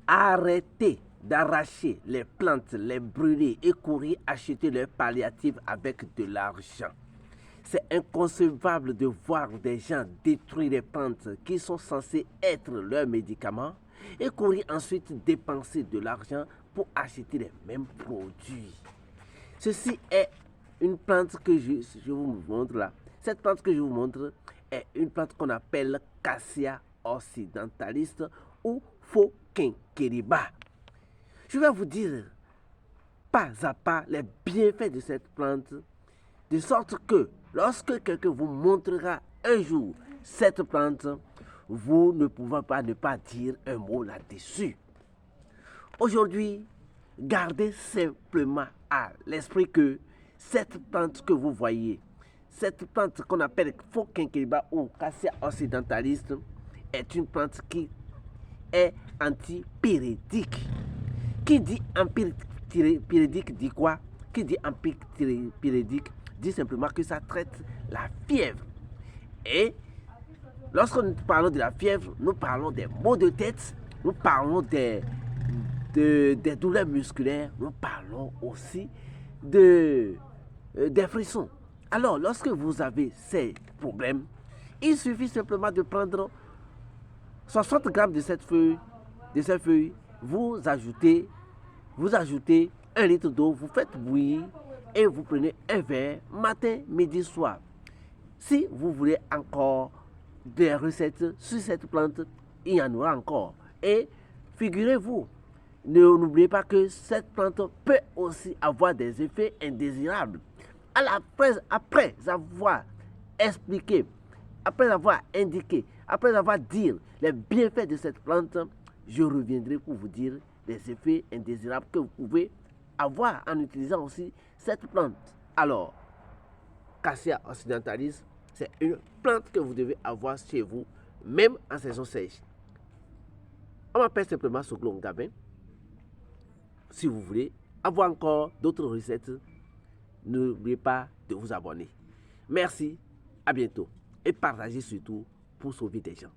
Arrêtez d'arracher les plantes, les brûler et courir acheter leurs palliatifs avec de l'argent. C'est inconcevable de voir des gens détruire les plantes qui sont censées être leurs médicaments et courir ensuite dépenser de l'argent pour acheter les mêmes produits. Ceci est une plante que je vous montre là. Cette plante que je vous montre est une plante qu'on appelle Cassia occidentalis ou Phoquinqueliba. Je vais vous dire pas à pas les bienfaits de cette plante, de sorte que lorsque quelqu'un vous montrera un jour cette plante, vous ne pouvez pas ne pas dire un mot là-dessus. Aujourd'hui, gardez simplement à l'esprit que cette plante que vous voyez, cette plante qu'on appelle Phoquinqueliba ou Cassia occidentalis, est une plante qui est antipyrétique. Qui dit empyrédique dit quoi? Qui dit empyrédique dit simplement que ça traite la fièvre. Et lorsque nous parlons de la fièvre, nous parlons des maux de tête, nous parlons des douleurs musculaires, nous parlons aussi des frissons. Alors, lorsque vous avez ces problèmes, il suffit simplement de prendre 60 grammes de cette feuille, vous ajoutez 1 litre d'eau, vous faites bouillir et vous prenez un verre matin, midi, soir. Si vous voulez encore des recettes sur cette plante, il y en aura encore. Et figurez-vous, n'oubliez pas que cette plante peut aussi avoir des effets indésirables. Après avoir expliqué, après avoir indiqué, après avoir dit les bienfaits de cette plante, je reviendrai pour vous dire les effets indésirables que vous pouvez avoir en utilisant aussi cette plante. Alors, Cassia occidentalis, c'est une plante que vous devez avoir chez vous, même en saison sèche. On m'appelle simplement Soglo Ngabin. Si vous voulez avoir encore d'autres recettes, n'oubliez pas de vous abonner. Merci, à bientôt et partagez surtout pour sauver des gens.